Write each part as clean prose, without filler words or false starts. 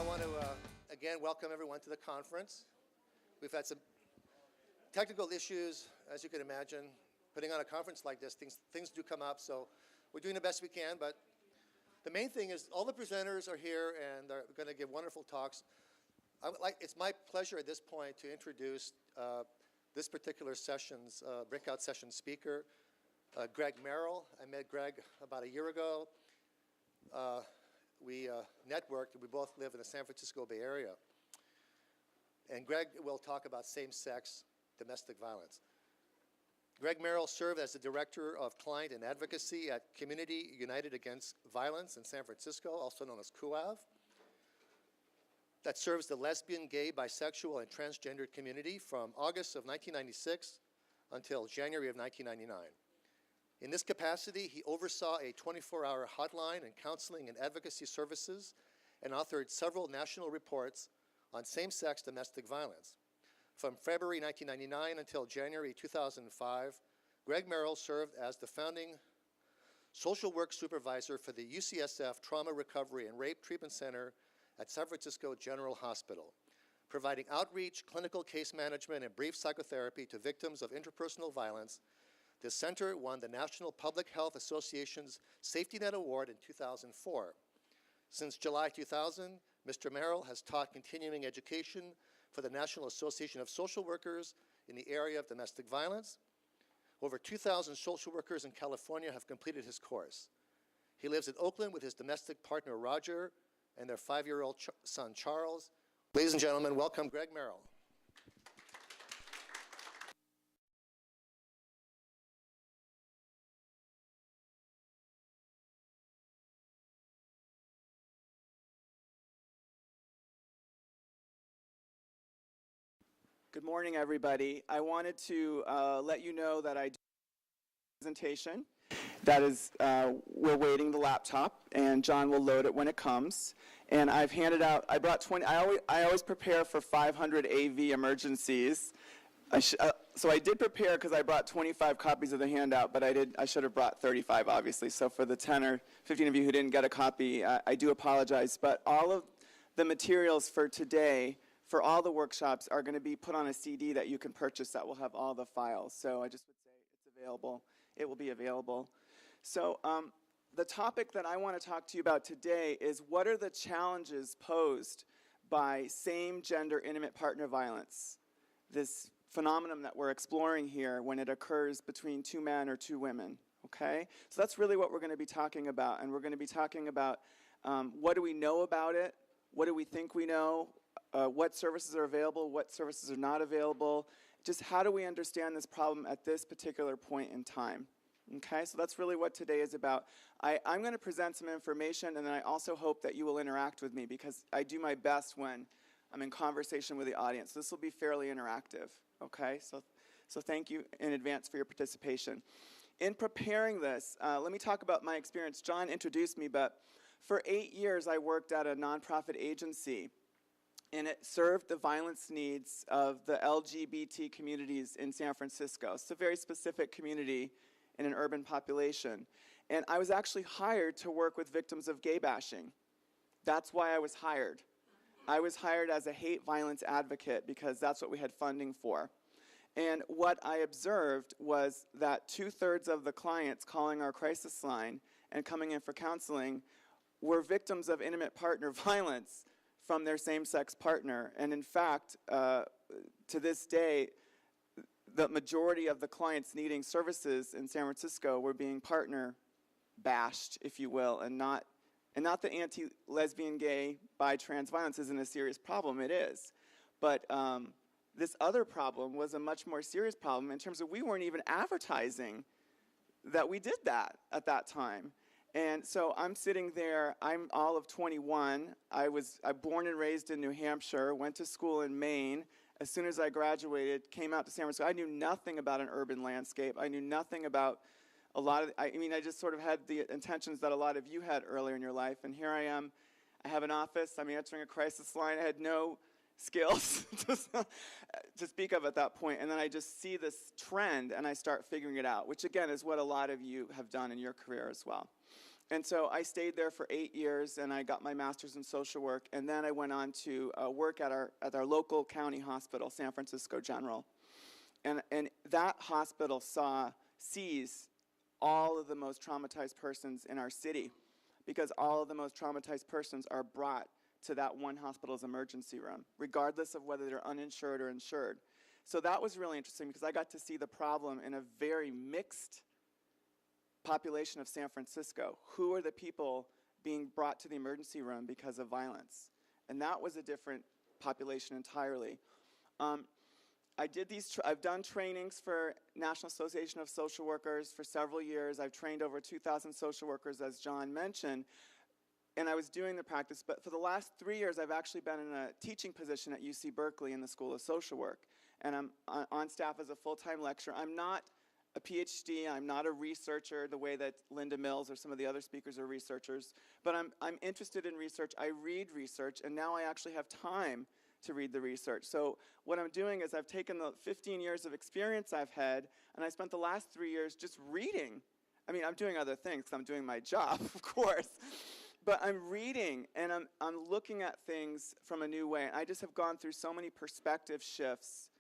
want to, again, welcome everyone to the conference. We've had some technical issues, as you can imagine. Putting on a conference like this, things do come up, so we're doing the best we can, but the main thing is all the presenters are here and they're going to give wonderful talks. It's my pleasure at this point to introduce this particular session's breakout session speaker, Greg Merrill. I met Greg about a year ago. We networked. We both live in the San Francisco Bay Area. And Greg will talk about same-sex domestic violence. Greg Merrill served as the Director of Client and Advocacy at Community United Against Violence in San Francisco, also known as CUAV. That serves the lesbian, gay, bisexual, and transgender community from August of 1996 until January of 1999. In this capacity, he oversaw a 24-hour hotline and counseling and advocacy services and authored several national reports on same-sex domestic violence. From February 1999 until January 2005, Greg Merrill served as the founding social work supervisor for the UCSF Trauma Recovery and Rape Treatment Center at San Francisco General Hospital, providing outreach, clinical case management, and brief psychotherapy to victims of interpersonal violence. The center won the National Public Health Association's Safety Net Award in 2004. Since July 2000, Mr. Merrill has taught continuing education for the National Association of Social Workers in the area of domestic violence. Over 2,000 social workers in California have completed his course. He lives in Oakland with his domestic partner, Roger, and their 5-year-old son, Charles. Ladies and gentlemen, welcome Greg Merrill. Good morning, everybody. I wanted to let you know that I do a presentation. That is, we're waiting the laptop, and John will load it when it comes. And I've handed out, I brought 20, I always prepare for 500 AV emergencies. So I did prepare because I brought 25 copies of the handout, but I should have brought 35, obviously. So for the 10 or 15 of you who didn't get a copy, I do apologize. But all of the materials for today, for all the workshops, are going to be put on a CD that you can purchase that will have all the files. So I just would say it's available. It will be available. So the topic that I want to talk to you about today is what are the challenges posed by same-gender intimate partner violence, this phenomenon that we're exploring here when it occurs between two men or two women, okay? So that's really what we're going to be talking about, and we're going to be talking about what do we know about it, what do we think we know, what services are available, what services are not available, just how do we understand this problem at this particular point in time. Okay, so that's really what today is about. I'm going to present some information, and then I also hope that you will interact with me because I do my best when I'm in conversation with the audience. This will be fairly interactive, okay? So thank you in advance for your participation. In preparing this, let me talk about my experience. John introduced me, but for 8 years I worked at a nonprofit agency, and it served the violence needs of the LGBT communities in San Francisco. It's a very specific community in an urban population. And I was actually hired to work with victims of gay bashing. That's why I was hired. I was hired as a hate violence advocate because that's what we had funding for. And what I observed was that 2/3 of the clients calling our crisis line and coming in for counseling were victims of intimate partner violence from their same-sex partner. And in fact, to this day, the majority of the clients needing services in San Francisco were being partner bashed, if you will, and not the anti-lesbian, gay, bi, trans violence isn't a serious problem. It is. But this other problem was a much more serious problem in terms of we weren't even advertising that we did that at that time. And so I'm sitting there, I'm all of 21. I'm born and raised in New Hampshire, went to school in Maine. As soon as I graduated, came out to San Francisco, I knew nothing about an urban landscape. I knew nothing about a lot of, I just sort of had the intentions that a lot of you had earlier in your life. And here I am, I have an office, I'm answering a crisis line. I had no skills to speak of at that point. And then I just see this trend and I start figuring it out, which again is what a lot of you have done in your career as well. And so I stayed there for 8 years, and I got my master's in social work, and then I went on to work at our local county hospital, San Francisco General. And that hospital sees all of the most traumatized persons in our city, because all of the most traumatized persons are brought to that one hospital's emergency room, regardless of whether they're uninsured or insured. So that was really interesting, because I got to see the problem in a very mixed population of San Francisco. Who are the people being brought to the emergency room because of violence? And that was a different population entirely. I've done trainings for National Association of Social Workers for several years. I've trained over 2,000 social workers, as John mentioned, and I was doing the practice. But for the last 3 years, I've actually been in a teaching position at UC Berkeley in the School of Social Work. And I'm on staff as a full-time lecturer. I'm not a PhD, I'm not a researcher the way that Linda Mills or some of the other speakers are researchers, but I'm interested in research. I read research, and now I actually have time to read the research. So what I'm doing is I've taken the 15 years of experience I've had, and I spent the last 3 years just reading. I mean, I'm doing other things, 'cause I'm doing my job, of course, but I'm reading, and I'm looking at things from a new way. And I just have gone through so many perspective shifts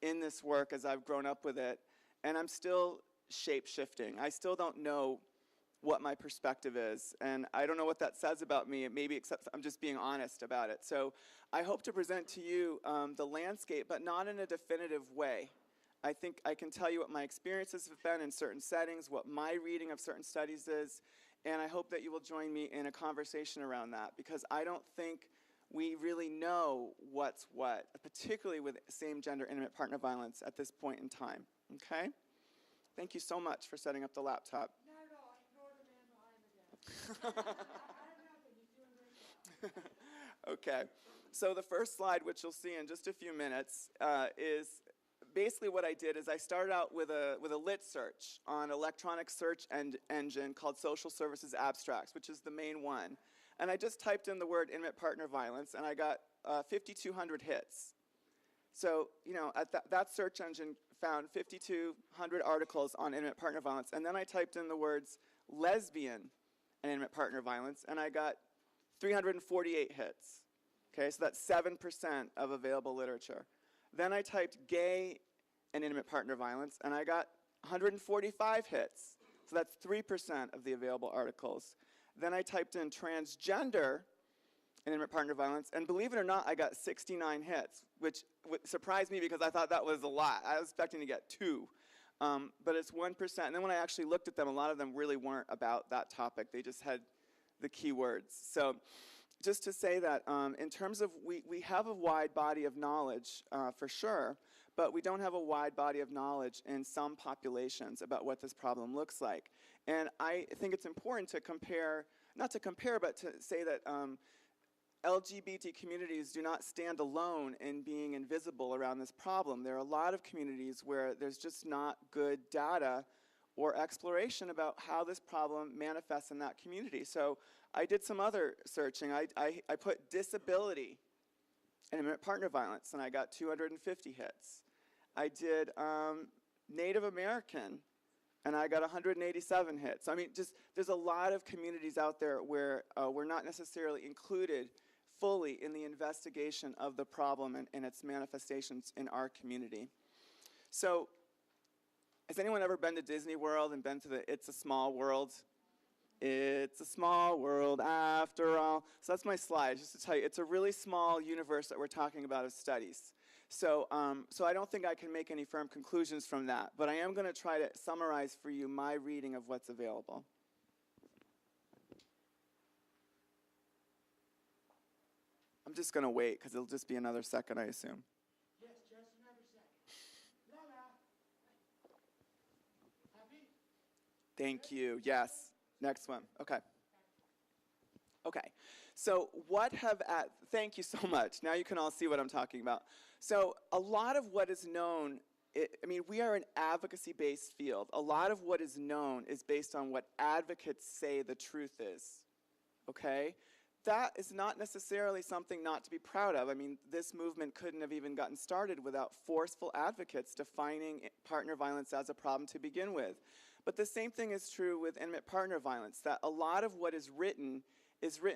in this work as I've grown up with it, and I'm still shape-shifting. I still don't know what my perspective is, and I don't know what that says about me, maybe except I'm just being honest about it. So I hope to present to you the landscape, but not in a definitive way. I think I can tell you what my experiences have been in certain settings, what my reading of certain studies is, and I hope that you will join me in a conversation around that, because I don't think we really know what's what, particularly with same-gender intimate partner violence at this point in time. Okay? Thank you so much for setting up the laptop. Not at all. Ignore the man behind the desk. I have nothing. He's doing a great job. Okay. So the first slide, which you'll see in just a few minutes, is basically what I did is I started out with a lit search on electronic search engine called Social Services Abstracts, which is the main one. And I just typed in the word intimate partner violence, and I got 5,200 hits. So, you know, at that search engine found 5,200 articles on intimate partner violence. And then I typed in the words lesbian and intimate partner violence, and I got 348 hits. Okay, so that's 7% of available literature. Then I typed gay and intimate partner violence, and I got 145 hits. So that's 3% of the available articles. Then I typed in transgender and intimate partner violence, and believe it or not, I got 69 hits, which surprised me because I thought that was a lot. I was expecting to get 2, but it's 1%. And then when I actually looked at them, a lot of them really weren't about that topic. They just had the keywords. So just to say that in terms of, we have a wide body of knowledge for sure, but we don't have a wide body of knowledge in some populations about what this problem looks like. And I think it's important to compare, not to compare, but to say that LGBT communities do not stand alone in being invisible around this problem. There are a lot of communities where there's just not good data or exploration about how this problem manifests in that community. So I did some other searching. I put disability and intimate partner violence, and I got 250 hits. I did Native American, and I got 187 hits. I mean, just there's a lot of communities out there where we're not necessarily included fully in the investigation of the problem and its manifestations in our community. So, has anyone ever been to Disney World and been to the It's a Small World? It's a small world after all. So that's my slide, just to tell you, it's a really small universe that we're talking about of studies. So, so I don't think I can make any firm conclusions from that, but I am going to try to summarize for you my reading of what's available. I'm just going to wait, because it'll just be another second, I assume. Yes, just another second. Lola. Happy? Thank you. Yes. Next one. Okay. Okay. So thank you so much. Now you can all see what I'm talking about. So a lot of what is known, we are an advocacy-based field. A lot of what is known is based on what advocates say the truth is. Okay? That is not necessarily something not to be proud of. I mean, this movement couldn't have even gotten started without forceful advocates defining partner violence as a problem to begin with. But the same thing is true with intimate partner violence, that a lot of what is written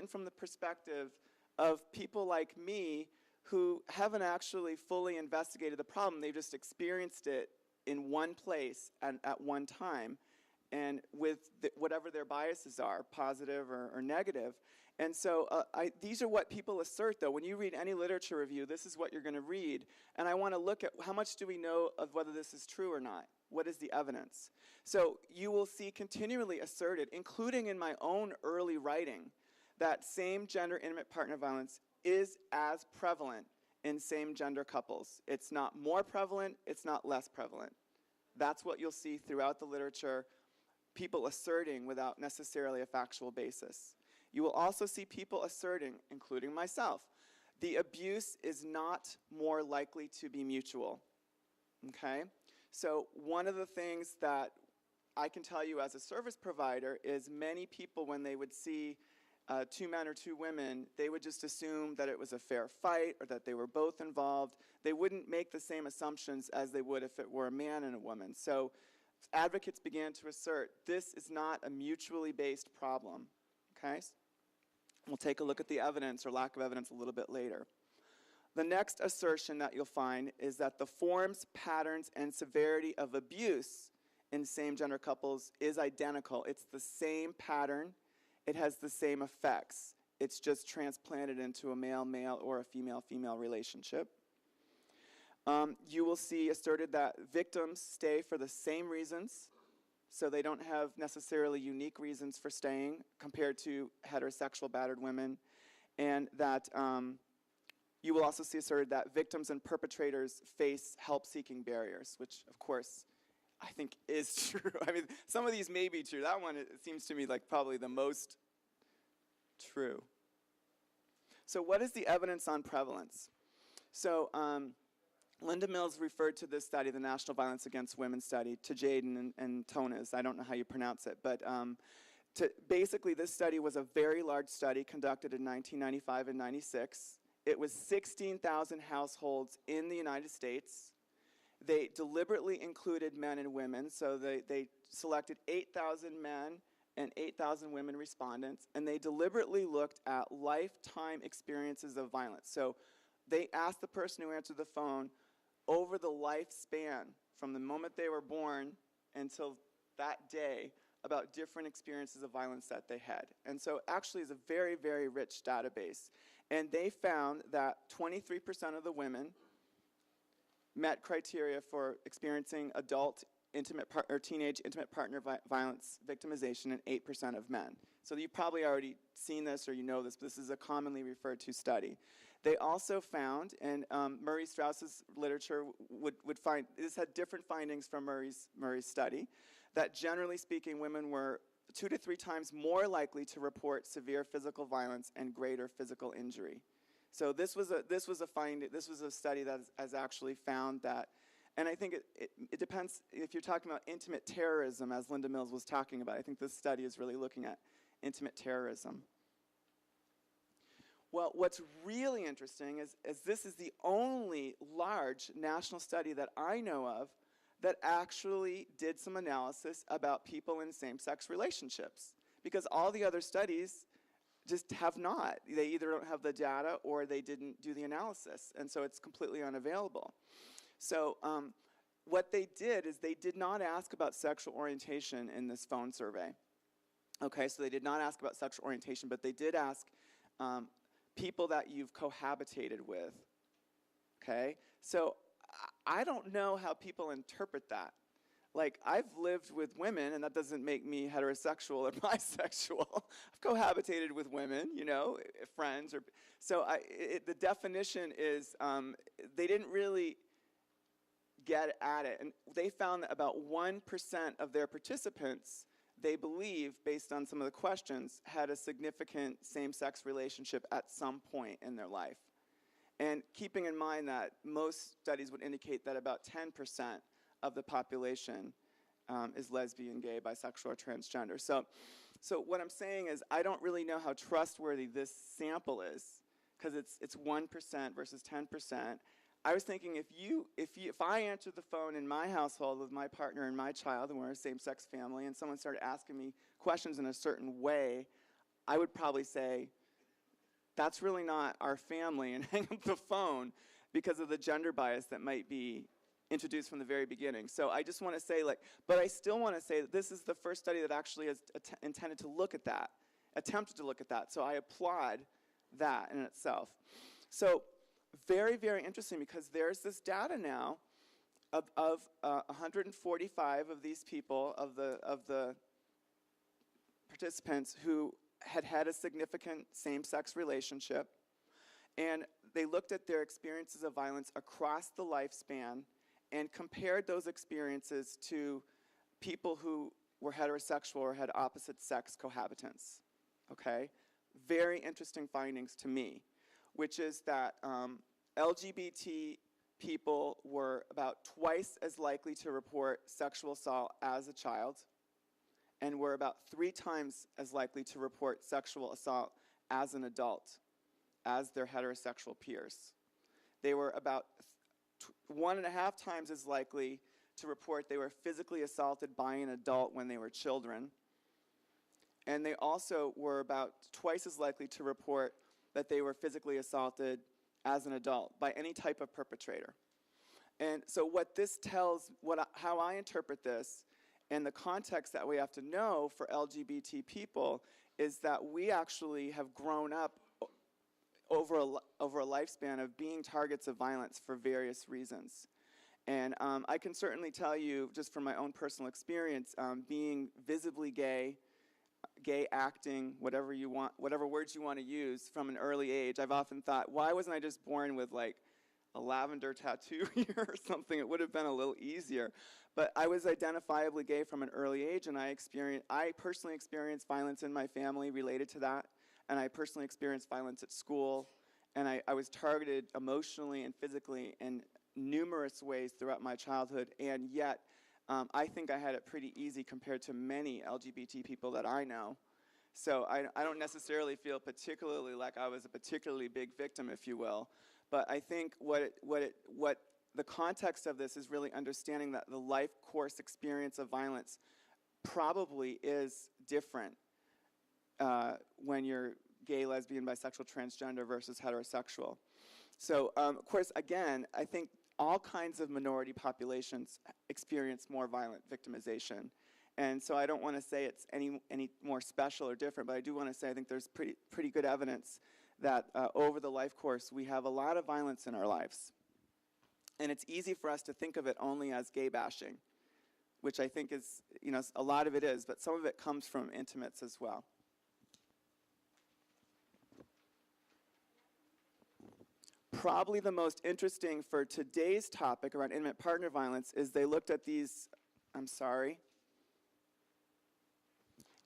from the perspective of people like me who haven't actually fully investigated the problem. They've just experienced it in one place and at one time, and with whatever their biases are, positive or negative. And so these are what people assert, though. When you read any literature review, this is what you're going to read. And I want to look at how much do we know of whether this is true or not? What is the evidence? So you will see continually asserted, including in my own early writing, that same-gender intimate partner violence is as prevalent in same-gender couples. It's not more prevalent, it's not less prevalent. That's what you'll see throughout the literature, people asserting without necessarily a factual basis. You will also see people asserting, including myself, the abuse is not more likely to be mutual, okay? So one of the things that I can tell you as a service provider is many people, when they would see 2 men or 2 women, they would just assume that it was a fair fight or that they were both involved. They wouldn't make the same assumptions as they would if it were a man and a woman. So advocates began to assert this is not a mutually based problem, okay? We'll take a look at the evidence or lack of evidence a little bit later. The next assertion that you'll find is that the forms, patterns, and severity of abuse in same-gender couples is identical. It's the same pattern. It has the same effects. It's just transplanted into a male-male or a female-female relationship. You will see asserted that victims stay for the same reasons, so they don't have necessarily unique reasons for staying compared to heterosexual battered women, and that you will also see asserted that victims and perpetrators face help-seeking barriers, which, of course, I think is true. I mean, some of these may be true. That one, it seems to me like probably the most true. So what is the evidence on prevalence? So Linda Mills referred to this study, the National Violence Against Women study, to Jaden and Tonas. I don't know how you pronounce it, but basically this study was a very large study conducted in 1995 and 96. It was 16,000 households in the United States. They deliberately included men and women, so they selected 8,000 men and 8,000 women respondents, and they deliberately looked at lifetime experiences of violence. So they asked the person who answered the phone over the lifespan, from the moment they were born until that day, about different experiences of violence that they had. And so actually it's a very, very rich database. And they found that 23% of the women met criteria for experiencing adult or teenage intimate partner violence victimization, and 8% of men. So you've probably already seen this or you know this, but this is a commonly referred to study. They also found, and Murray Strauss's literature would find, this had different findings from Murray's study, that generally speaking, women were 2 to 3 times more likely to report severe physical violence and greater physical injury. So this was a study that has actually found that, and I think it depends if you're talking about intimate terrorism, as Linda Mills was talking about. I think this study is really looking at intimate terrorism. Well, what's really interesting is this is the only large national study that I know of that actually did some analysis about people in same-sex relationships, because all the other studies just have not. They either don't have the data or they didn't do the analysis, and so it's completely unavailable. So what they did is they did not ask about sexual orientation in this phone survey. Okay, so they did not ask about sexual orientation, but they did ask people that you've cohabitated with. Okay, so I don't know how people interpret that. Like, I've lived with women, and that doesn't make me heterosexual or bisexual. I've cohabitated with women, you know, friends. So the definition is they didn't really get at it. And they found that about 1% of their participants, they believe, based on some of the questions, had a significant same-sex relationship at some point in their life. And keeping in mind that most studies would indicate that about 10% of the population is lesbian, gay, bisexual, or transgender. So what I'm saying is I don't really know how trustworthy this sample is, because it's 1% versus 10%. I was thinking if I answered the phone in my household with my partner and my child, and we're a same-sex family, and someone started asking me questions in a certain way, I would probably say, that's really not our family, and hang up the phone because of the gender bias that might be introduced from the very beginning. So I just want to say, but I still want to say that this is the first study that actually is intended to look at that, attempted to look at that. So I applaud that in itself. So very, very interesting, because there's this data now of 145 of these people, of the participants who had a significant same-sex relationship, and they looked at their experiences of violence across the lifespan and compared those experiences to people who were heterosexual or had opposite sex cohabitants, okay? Very interesting findings to me, which is that LGBT people were about twice as likely to report sexual assault as a child, and were about 3 times as likely to report sexual assault as an adult as their heterosexual peers. They were about 1.5 times as likely to report they were physically assaulted by an adult when they were children. And they also were about twice as likely to report that they were physically assaulted as an adult by any type of perpetrator. And so what this tells, how I interpret this, and the context that we have to know for LGBT people, is that we actually have grown up over a lifespan of being targets of violence for various reasons. And I can certainly tell you, just from my own personal experience, being visibly gay acting, whatever you want, whatever words you want to use, from an early age, I've often thought, why wasn't I just born with like a lavender tattoo here or something? It would have been a little easier. But I was identifiably gay from an early age, and I personally experienced violence in my family related to that. And I personally experienced violence at school, and I was targeted emotionally and physically in numerous ways throughout my childhood, and yet I think I had it pretty easy compared to many LGBT people that I know. So I don't necessarily feel particularly like I was a particularly big victim, if you will, but I think what the context of this is really understanding that the life course experience of violence probably is different when you're gay, lesbian, bisexual, transgender versus heterosexual. So, of course, again, I think all kinds of minority populations experience more violent victimization. And so I don't want to say it's any more special or different, but I do want to say I think there's pretty good evidence that over the life course we have a lot of violence in our lives. And it's easy for us to think of it only as gay bashing, which I think is, a lot of it is, but some of it comes from intimates as well. Probably the most interesting for today's topic around intimate partner violence is they looked at these,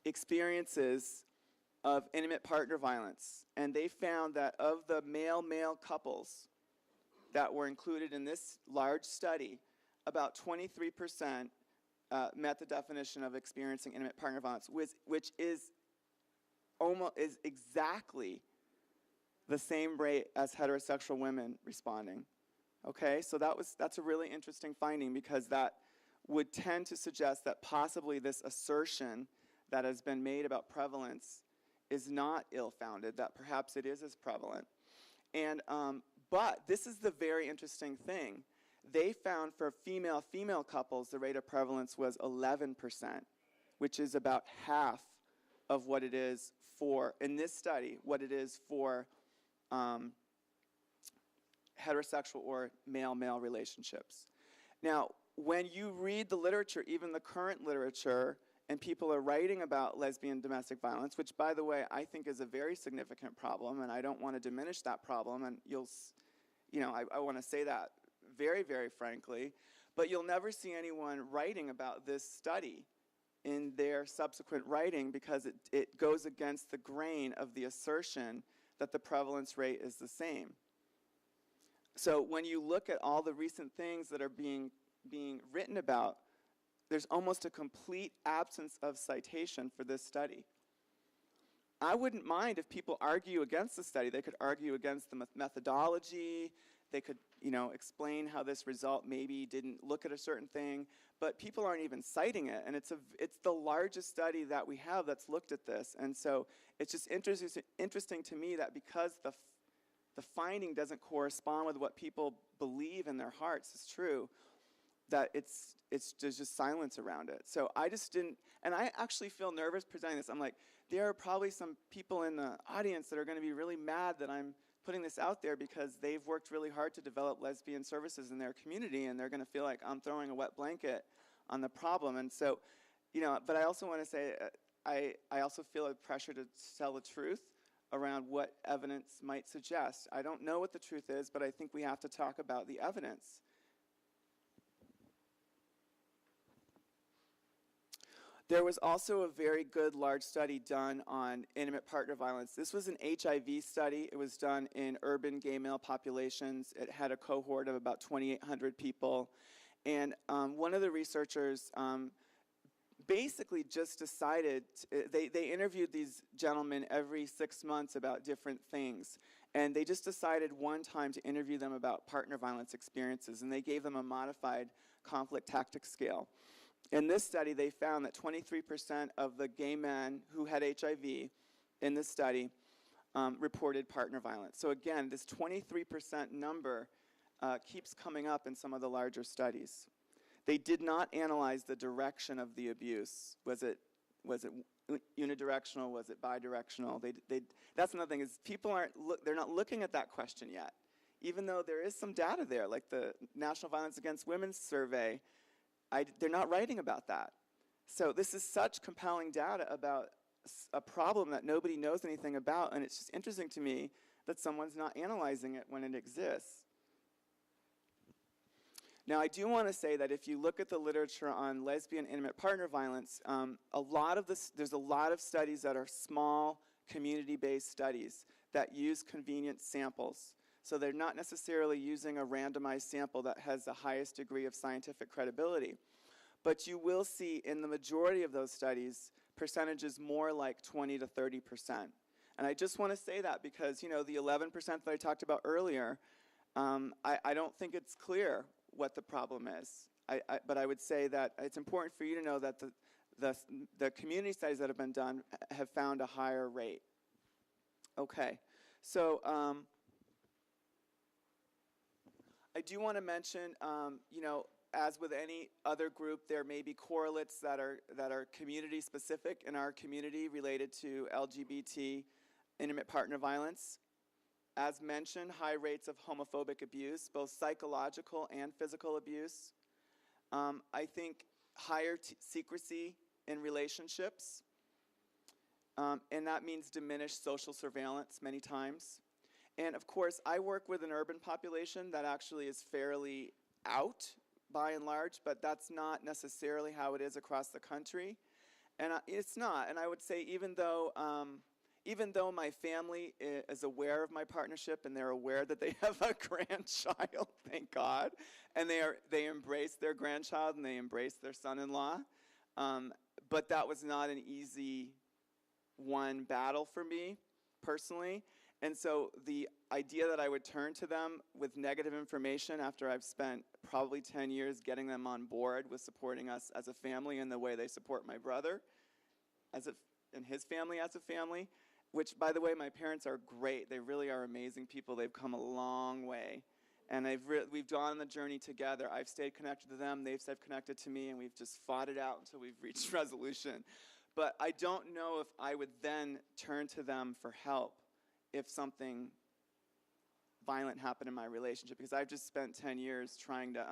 experiences of intimate partner violence. And they found that of the male-male couples that were included in this large study, about 23% met the definition of experiencing intimate partner violence, which is exactly the same rate as heterosexual women responding. Okay, so that's a really interesting finding, because that would tend to suggest that possibly this assertion that has been made about prevalence is not ill-founded, that perhaps it is as prevalent. And but this is the very interesting thing. They found for female-female couples, the rate of prevalence was 11%, which is about half of what it is for, in this study, what it is for heterosexual or male-male relationships. Now, when you read the literature, even the current literature, and people are writing about lesbian domestic violence, which, by the way, I think is a very significant problem, and I don't want to diminish that problem, and I want to say that very, very frankly, but you'll never see anyone writing about this study in their subsequent writing, because it goes against the grain of the assertion that the prevalence rate is the same. So when you look at all the recent things that are being written about, there's almost a complete absence of citation for this study. I wouldn't mind if people argue against the study. They could argue against the methodology, They could, explain how this result maybe didn't look at a certain thing, but people aren't even citing it. And it's the largest study that we have that's looked at this. And so it's just interesting to me that because the finding doesn't correspond with what people believe in their hearts is true, that there's just silence around it. So I just didn't, and I actually feel nervous presenting this. I'm like, there are probably some people in the audience that are going to be really mad that I'm putting this out there because they've worked really hard to develop lesbian services in their community, and they're going to feel like I'm throwing a wet blanket on the problem. And so, but I also want to say, I also feel a pressure to tell the truth around what evidence might suggest. I don't know what the truth is, but I think we have to talk about the evidence. There was also a very good large study done on intimate partner violence. This was an HIV study. It was done in urban gay male populations. It had a cohort of about 2,800 people. And one of the researchers basically just decided, they interviewed these gentlemen every 6 months about different things. And they just decided one time to interview them about partner violence experiences. And they gave them a modified conflict tactic scale. In this study, they found that 23% of the gay men who had HIV in this study reported partner violence. So again, this 23% number keeps coming up in some of the larger studies. They did not analyze the direction of the abuse. Was it unidirectional? Was it bidirectional? That's another thing, is people they're not looking at that question yet. Even though there is some data there, like the National Violence Against Women survey, they're not writing about that. So this is such compelling data about a problem that nobody knows anything about, and it's just interesting to me that someone's not analyzing it when it exists. Now, I do want to say that if you look at the literature on lesbian intimate partner violence, there's a lot of studies that are small, community-based studies that use convenient samples. So they're not necessarily using a randomized sample that has the highest degree of scientific credibility. But you will see in the majority of those studies, percentages more like 20 to 30%. And I just want to say that because, the 11% that I talked about earlier, I don't think it's clear what the problem is. But I would say that it's important for you to know that the community studies that have been done have found a higher rate. Okay, so I do want to mention, as with any other group, there may be correlates that are community specific in our community related to LGBT intimate partner violence. As mentioned, high rates of homophobic abuse, both psychological and physical abuse. I think higher secrecy in relationships, and that means diminished social surveillance many times. And of course, I work with an urban population that actually is fairly out by and large, but that's not necessarily how it is across the country. And it's not. And I would say even though my family is aware of my partnership and they're aware that they have a grandchild, thank God, and they embrace their grandchild and they embrace their son-in-law, but that was not an easy won battle for me personally. And so the idea that I would turn to them with negative information after I've spent probably 10 years getting them on board with supporting us as a family in the way they support my brother and his family as a family, which, by the way, my parents are great. They really are amazing people. They've come a long way. And we've gone on the journey together. I've stayed connected to them. They've stayed connected to me. And we've just fought it out until we've reached resolution. But I don't know if I would then turn to them for help if something violent happened in my relationship, because I've just spent 10 years trying to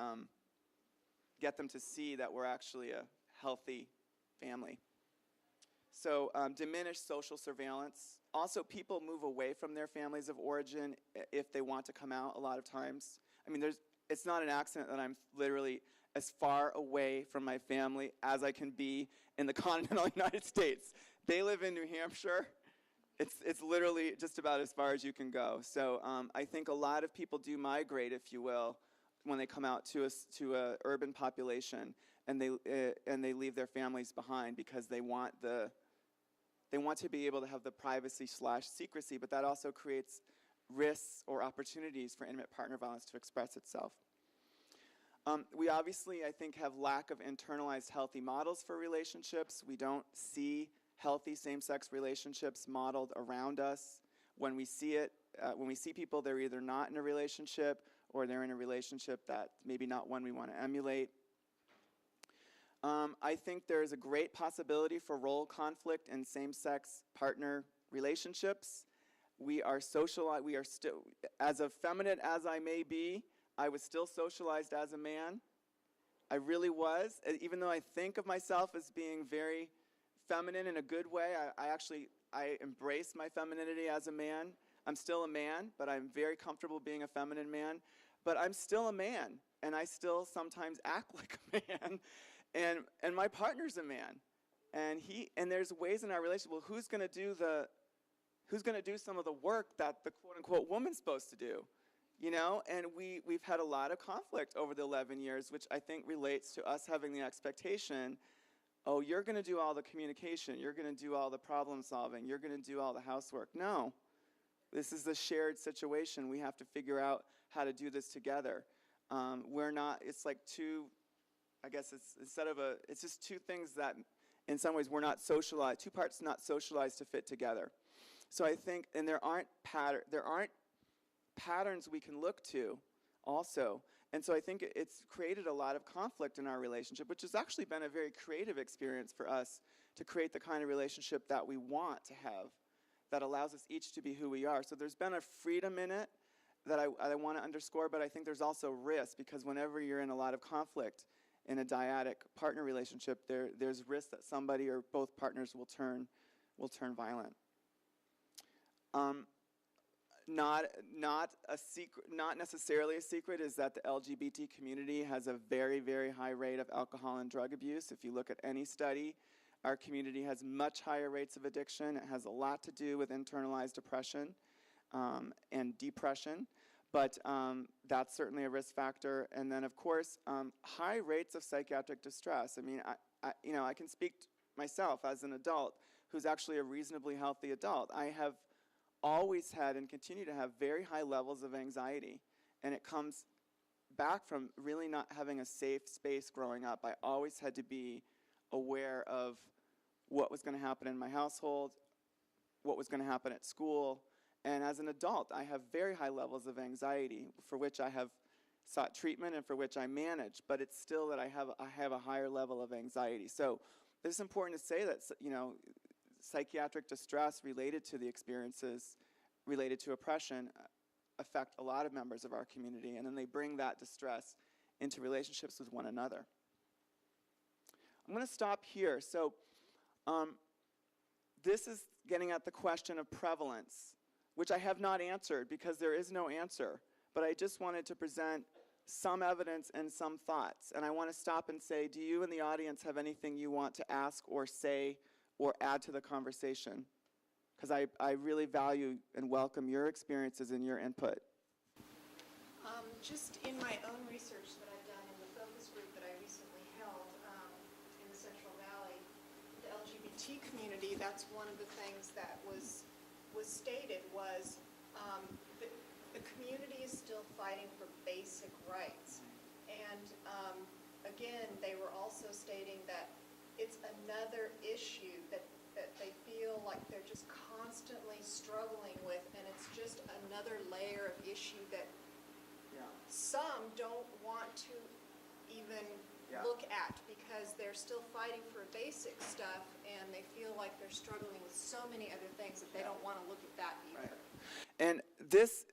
get them to see that we're actually a healthy family. So diminished social surveillance. Also, people move away from their families of origin if they want to come out a lot of times. I mean, it's not an accident that I'm literally as far away from my family as I can be in the continental United States. They live in New Hampshire. It's literally just about as far as you can go. So I think a lot of people do migrate, if you will, when they come out to a urban population, and they leave their families behind because they want to be able to have the privacy/secrecy, but that also creates risks or opportunities for intimate partner violence to express itself. We obviously, I think, have lack of internalized healthy models for relationships. We don't see healthy same-sex relationships modeled around us. When we see it, when we see people, they're either not in a relationship or they're in a relationship that maybe not one we want to emulate. I think there is a great possibility for role conflict in same-sex partner relationships. We are socialized, we are still, as effeminate as I may be, I was still socialized as a man. I really was, even though I think of myself as being very feminine in a good way. I embrace my femininity as a man. I'm still a man, but I'm very comfortable being a feminine man. But I'm still a man, and I still sometimes act like a man. And my partner's a man, and there's ways in our relationship. Well, who's going to do some of the work that the quote unquote woman's supposed to do? You know, and we've had a lot of conflict over the 11 years, which I think relates to us having the expectation, oh, you're going to do all the communication, you're going to do all the problem solving, you're going to do all the housework. No, this is a shared situation. We have to figure out how to do this together. We're not, it's like two, I guess it's it's just two things that in some ways we're not socialized, two parts not socialized to fit together. So I think, and there aren't patterns we can look to also. And so I think it's created a lot of conflict in our relationship, which has actually been a very creative experience for us to create the kind of relationship that we want to have, that allows us each to be who we are. So there's been a freedom in it that I want to underscore, but I think there's also risk, because whenever you're in a lot of conflict in a dyadic partner relationship, there's risk that somebody or both partners will turn violent. Not a secret, not necessarily a secret, is that the LGBT community has a very, very high rate of alcohol and drug abuse. If you look at any study, our community has much higher rates of addiction. It has a lot to do with internalized oppression and depression, but that's certainly a risk factor. And then, of course, high rates of psychiatric distress. I mean, I can speak myself as an adult who's actually a reasonably healthy adult. I have always had and continue to have very high levels of anxiety, and it comes back from really not having a safe space growing up. I always had to be aware of what was going to happen in my household, what was going to happen at school, and as an adult I have very high levels of anxiety for which I have sought treatment and for which I manage, but it's still that I have a higher level of anxiety. So it's important to say that, you know, psychiatric distress related to the experiences related to oppression affect a lot of members of our community, and then they bring that distress into relationships with one another. I'm going to stop here. So this is getting at the question of prevalence, which I have not answered because there is no answer, but I just wanted to present some evidence and some thoughts. And I want to stop and say, do you in the audience have anything you want to ask or say or add to the conversation? Because I really value and welcome your experiences and your input. Just in my own research that I've done in the focus group that I recently held in the Central Valley, the LGBT community, that's one of the things that was stated was the community is still fighting for basic rights. And again, they were also stating that it's another issue that they feel like they're just constantly struggling with, and it's just another layer of issue that some don't want to even look at because they're still fighting for basic stuff, and they feel like they're struggling with so many other things that they don't want to look at that either. Right. And this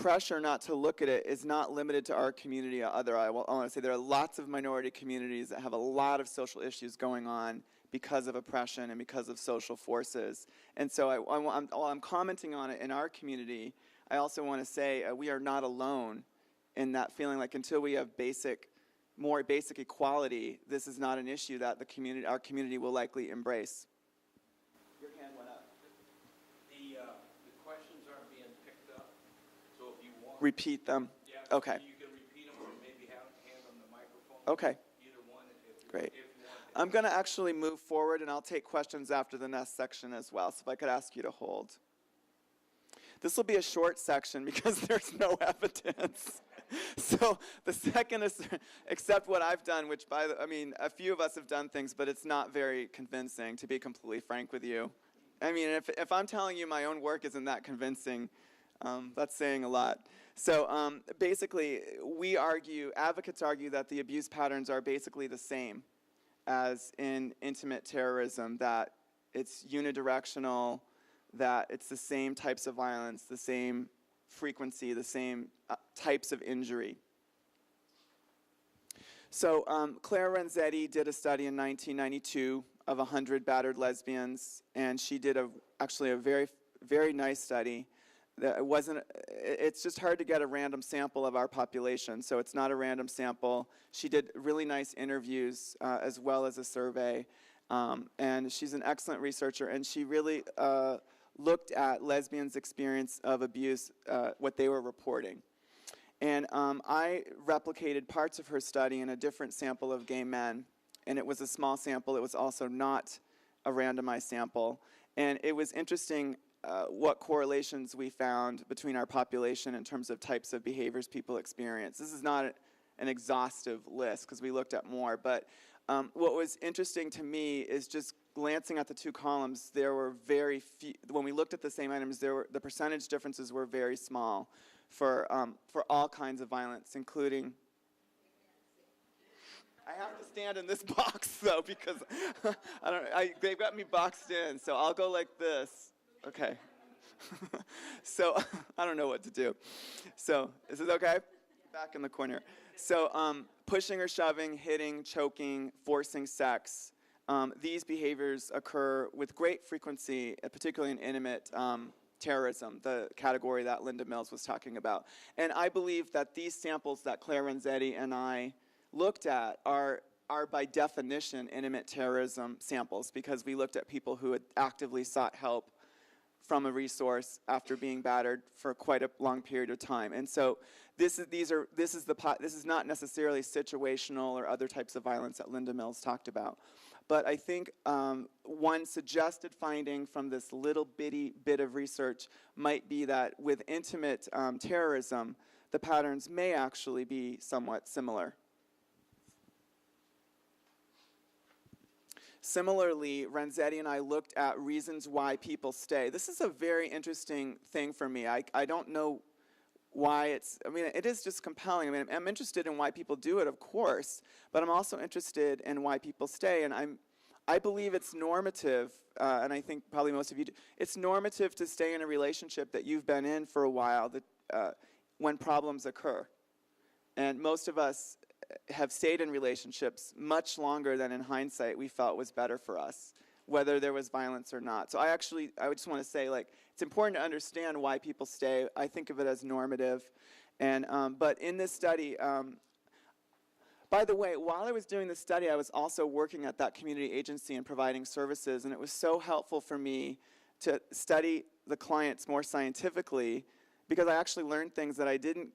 pressure not to look at it is not limited to our community. I want to say there are lots of minority communities that have a lot of social issues going on because of oppression and because of social forces. And so while I'm commenting on it in our community, I also want to say we are not alone in that feeling like until we have more basic equality, this is not an issue that our community will likely embrace. Your hand went up. The questions aren't being picked up, so if you want... Repeat them. Yeah, okay. You can repeat them or maybe hand on the microphone. Okay. Either one. Great. If you want. I'm going to actually move forward, and I'll take questions after the next section as well, so if I could ask you to hold. This will be a short section because there's no evidence. So the second is, except what I've done, which I mean, a few of us have done things, but it's not very convincing, to be completely frank with you. I mean, if I'm telling you my own work isn't that convincing, that's saying a lot. So basically, advocates argue that the abuse patterns are basically the same as in intimate terrorism, that it's unidirectional, that it's the same types of violence, the same frequency, the same types of injury. So Claire Renzetti did a study in 1992 of 100 battered lesbians, and she did actually a very, very nice study. It's just hard to get a random sample of our population, so it's not a random sample. She did really nice interviews as well as a survey, and she's an excellent researcher, and she really looked at lesbians' experience of abuse, what they were reporting. And I replicated parts of her study in a different sample of gay men, and it was a small sample. It was also not a randomized sample, and it was interesting what correlations we found between our population in terms of types of behaviors people experience. This is not an exhaustive list because we looked at more, but what was interesting to me is just glancing at the two columns, there were very few, when we looked at the same items, the percentage differences were very small for all kinds of violence, including, I have to stand in this box though because they've got me boxed in, so I'll go like this. Okay. So I don't know what to do. So is this okay? Back in the corner. So pushing or shoving, hitting, choking, forcing sex, these behaviors occur with great frequency, particularly in intimate terrorism, the category that Linda Mills was talking about. And I believe that these samples that Claire Renzetti and I looked at are by definition intimate terrorism samples because we looked at people who had actively sought help from a resource after being battered for quite a long period of time. And so this is not necessarily situational or other types of violence that Linda Mills talked about. But I think one suggested finding from this little bitty bit of research might be that with intimate terrorism, the patterns may actually be somewhat similar. Similarly, Renzetti and I looked at reasons why people stay. This is a very interesting thing for me. I don't know why it is just compelling. I mean, I'm interested in why people do it, of course, but I'm also interested in why people stay, and I believe it's normative, and I think probably most of you do. It's normative to stay in a relationship that you've been in for a while when problems occur. And most of us have stayed in relationships much longer than in hindsight we felt was better for us, whether there was violence or not. So I would just want to say, like, it's important to understand why people stay. I think of it as normative. And, but in this study, by the way, while I was doing this study, I was also working at that community agency and providing services, and it was so helpful for me to study the clients more scientifically because I actually learned things that I didn't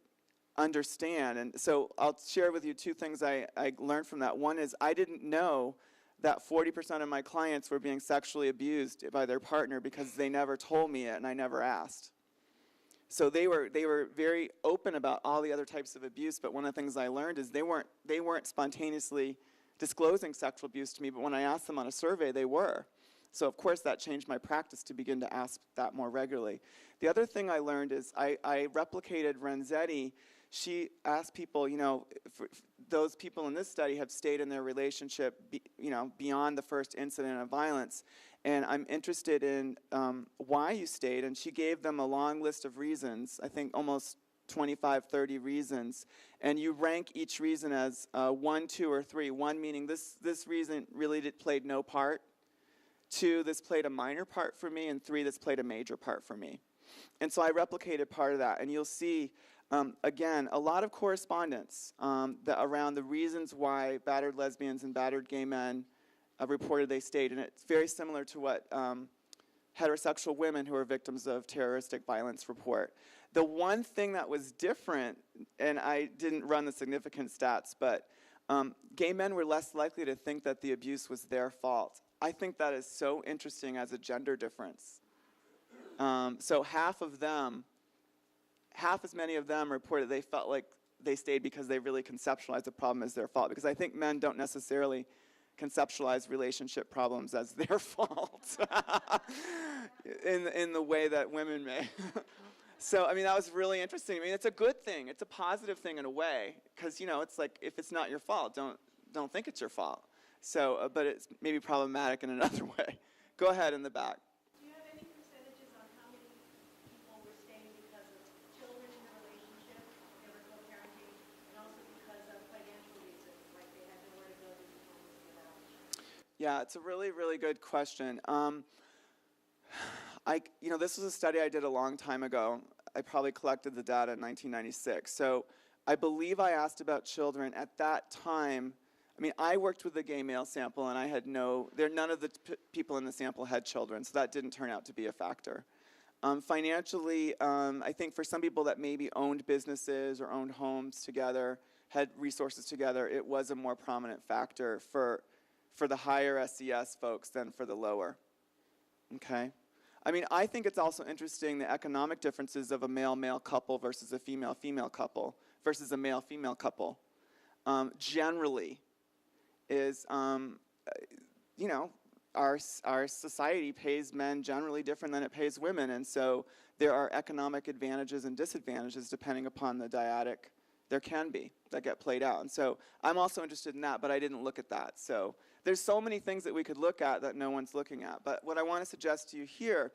understand. And so I'll share with you two things I learned from that. One is I didn't know that 40% of my clients were being sexually abused by their partner because they never told me it and I never asked. So they were very open about all the other types of abuse, but one of the things I learned is they weren't spontaneously disclosing sexual abuse to me, but when I asked them on a survey, they were. So of course that changed my practice to begin to ask that more regularly. The other thing I learned is I replicated Renzetti. She asked people, those people in this study have stayed in their relationship, beyond the first incident of violence, and I'm interested in why you stayed, and she gave them a long list of reasons, I think almost 25, 30 reasons, and you rank each reason as 1, 2, or 3. 1 meaning this reason really played no part, 2, this played a minor part for me, and 3, this played a major part for me. And so I replicated part of that, and you'll see again, a lot of correspondence around the reasons why battered lesbians and battered gay men reported they stayed, and it's very similar to what heterosexual women who are victims of terroristic violence report. The one thing that was different, and I didn't run the significant stats, but gay men were less likely to think that the abuse was their fault. I think that is so interesting as a gender difference. So half as many of them reported they felt like they stayed because they really conceptualized the problem as their fault. Because I think men don't necessarily conceptualize relationship problems as their fault in the way that women may. So, I mean, that was really interesting. I mean, it's a good thing. It's a positive thing in a way, because, you know, it's like, if it's not your fault, don't think it's your fault. So, but it's maybe problematic in another way. Go ahead in the back. Do you have any percentages on how many people were staying because of children in the relationship, they were co-parenting, and also because of financial reasons, like they had nowhere to go to be home to get out? Yeah, it's a really, really good question. This was a study I did a long time ago. I probably collected the data in 1996. So I believe I asked about children at that time. I mean, I worked with the gay male sample, and I had none of the people in the sample had children, so that didn't turn out to be a factor. Financially, I think for some people that maybe owned businesses or owned homes together, had resources together, it was a more prominent factor for the higher SES folks than for the lower. Okay? I mean, I think it's also interesting the economic differences of a male-male couple versus a female-female couple versus a male-female couple. Generally is, our society pays men generally different than it pays women, and so there are economic advantages and disadvantages depending upon the dyadic there can be that get played out. And so I'm also interested in that, but I didn't look at that. So there's so many things that we could look at that no one's looking at. But what I want to suggest to you here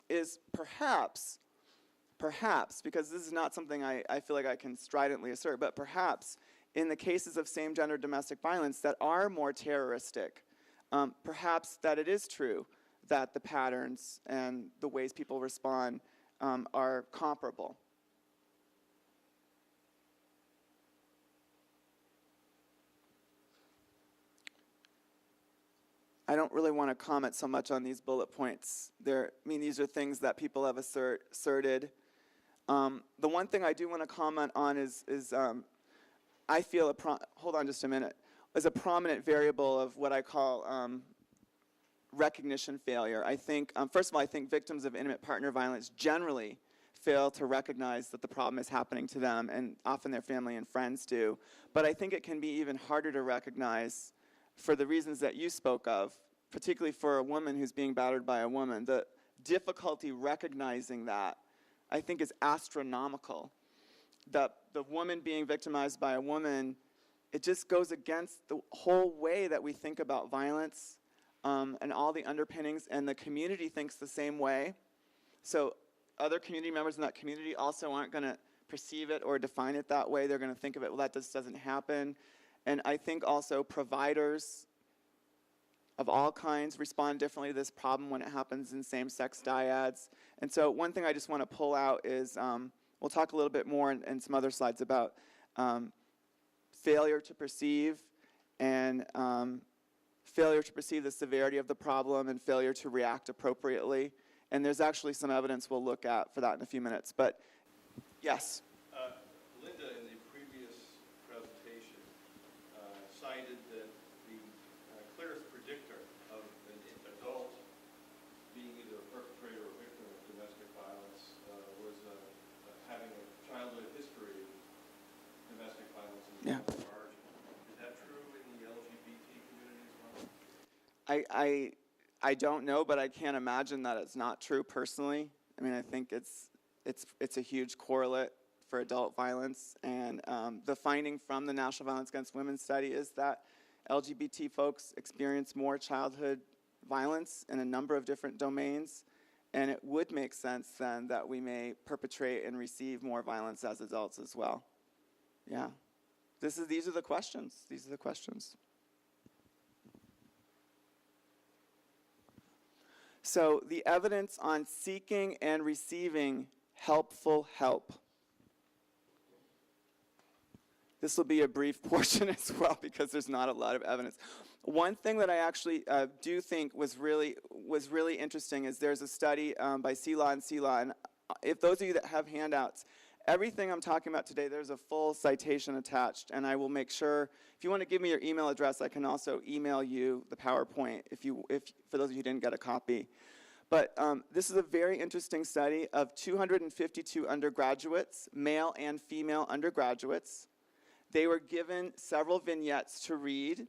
is perhaps, because this is not something I feel like I can stridently assert, but perhaps in the cases of same-gender domestic violence that are more terroristic, perhaps that it is true that the patterns and the ways people respond are comparable. I don't really want to comment so much on these bullet points. These are things that people have asserted. The one thing I do want to comment on is I feel hold on just a minute, is a prominent variable of what I call recognition failure. I think, first of all, I think victims of intimate partner violence generally fail to recognize that the problem is happening to them, and often their family and friends do. But I think it can be even harder to recognize for the reasons that you spoke of, particularly for a woman who's being battered by a woman. The difficulty recognizing that, I think, is astronomical. The woman being victimized by a woman, it just goes against the whole way that we think about violence and all the underpinnings, and the community thinks the same way. So other community members in that community also aren't going to perceive it or define it that way. They're going to think of it, well, that just doesn't happen. And I think also providers of all kinds respond differently to this problem when it happens in same-sex dyads. And so one thing I just want to pull out is, we'll talk a little bit more in some other slides about failure to perceive and failure to perceive the severity of the problem and failure to react appropriately. And there's actually some evidence we'll look at for that in a few minutes. But yes? Linda, in the previous presentation, cited that the clearest predictor of an adult being either a perpetrator or victim of domestic violence was having a childhood history of domestic violence in the family of origin. Is that true in the LGBT community as well? I don't know, but I can't imagine that it's not true personally. I mean, I think it's a huge correlate for adult violence, and the finding from the National Violence Against Women study is that LGBT folks experience more childhood violence in a number of different domains, and it would make sense then that we may perpetrate and receive more violence as adults as well. Yeah. These are the questions. These are the questions. So the evidence on seeking and receiving helpful help. This will be a brief portion as well because there's not a lot of evidence. One thing that I actually do think was really interesting is there's a study by Sela and Sela, and if those of you that have handouts, everything I'm talking about today, there's a full citation attached, and I will make sure, if you want to give me your email address, I can also email you the PowerPoint if for those of you who didn't get a copy. But this is a very interesting study of 252 undergraduates, male and female undergraduates. They were given several vignettes to read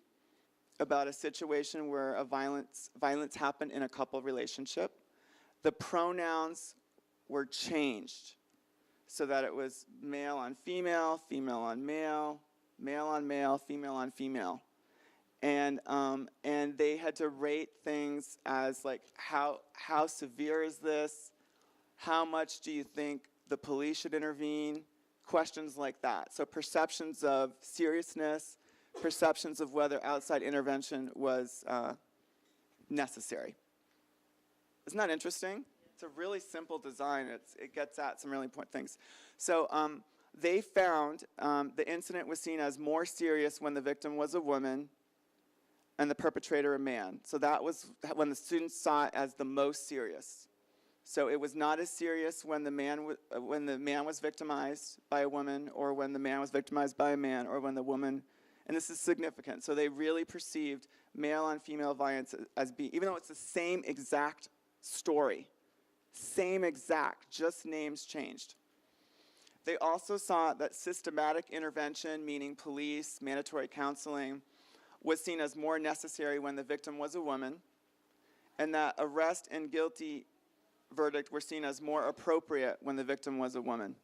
about a situation where violence happened in a couple relationship. The pronouns were changed so that it was male on female, female on male, male on male, female on female. And they had to rate things as like, how severe is this? How much do you think the police should intervene? Questions like that. So perceptions of seriousness, perceptions of whether outside intervention was necessary. Isn't that interesting? It's a really simple design. It gets at some really important things. So they found the incident was seen as more serious when the victim was a woman and the perpetrator a man. So that was when the students saw it as the most serious. So it was not as serious when the man was victimized by a woman, or when the man was victimized by a man, or when the woman, and this is significant. So they really perceived male on female violence as being, even though it's the same exact story, same exact, just names changed. They also saw that systematic intervention, meaning police, mandatory counseling, was seen as more necessary when the victim was a woman, and that arrest and guilty verdict were seen as more appropriate when the victim was a woman,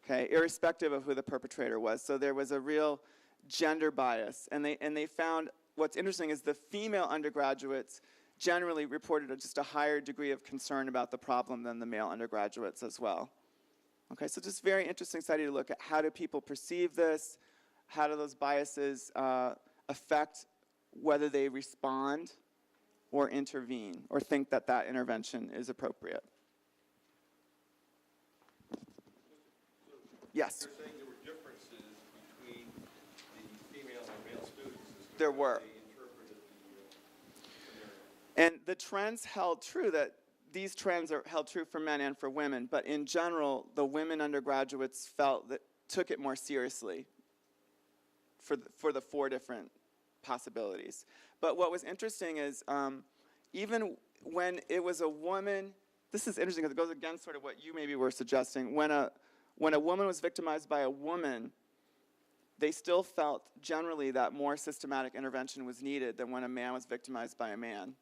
okay, irrespective of who the perpetrator was. So there was a real gender bias, and they found, what's interesting is the female undergraduates generally reported just a higher degree of concern about the problem than the male undergraduates as well. Okay, so just very interesting study to look at how do people perceive this, how do those biases affect whether they respond or intervene, or think that that intervention is appropriate. Yes? You're saying there were differences between the female and male students as to There how were. they interpreted the scenario. And the trends held true, that these trends are held true for men and for women, but in general, the women undergraduates took it more seriously for the four different possibilities. But what was interesting is even when it was a woman, this is interesting because it goes against sort of what you maybe were suggesting. When a woman was victimized by a woman, they still felt generally that more systematic intervention was needed than when a man was victimized by a man.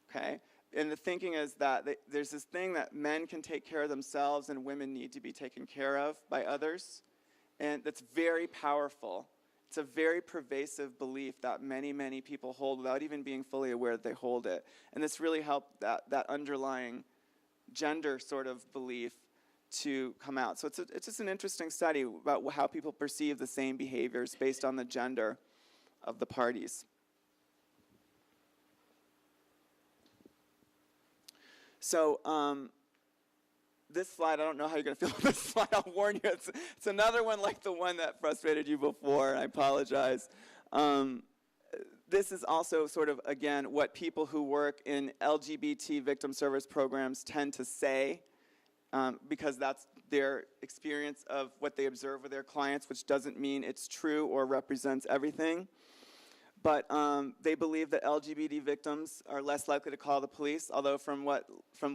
Okay? And the thinking is that there's this thing that men can take care of themselves and women need to be taken care of by others. And that's very powerful. It's a very pervasive belief that many, many people hold without even being fully aware that they hold it. And this really helped that underlying gender sort of belief to come out. So it's just an interesting study about how people perceive the same behaviors based on the gender of the parties. So this slide, I don't know how you're going to feel about this slide. I'll warn you. It's another one like the one that frustrated you before. I apologize. This is also sort of, again, what people who work in LGBT victim service programs tend to say, because that's their experience of what they observe with their clients, which doesn't mean it's true or represents everything. But they believe that LGBT victims are less likely to call the police, although from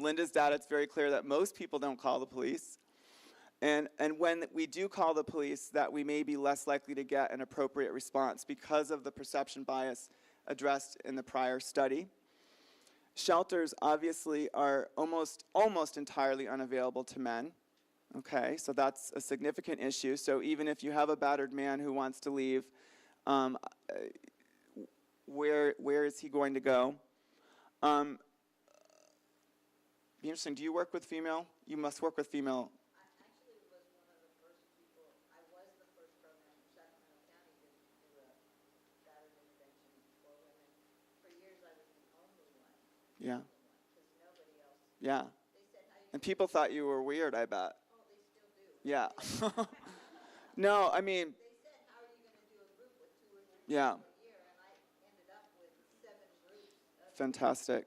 Linda's data, it's very clear that most people don't call the police. And when we do call the police, that we may be less likely to get an appropriate response because of the perception bias addressed in the prior study. Shelters obviously are almost entirely unavailable to men. Okay, so that's a significant issue. So even if you have a battered man who wants to leave, where is he going to go? Be interesting. Do you work with female? You must work with female. I actually was one of the first people, I was the first program in Sacramento County to do a battered intervention for women. For years I was the only one. Yeah. Because nobody else. Yeah. They said, how you And people thought you were weird, I bet. Oh, they still do. Yeah. No, I mean, They said, how are you going to do a group with 2 or 3 yeah. people a year? And I ended up with 7 groups. Fantastic.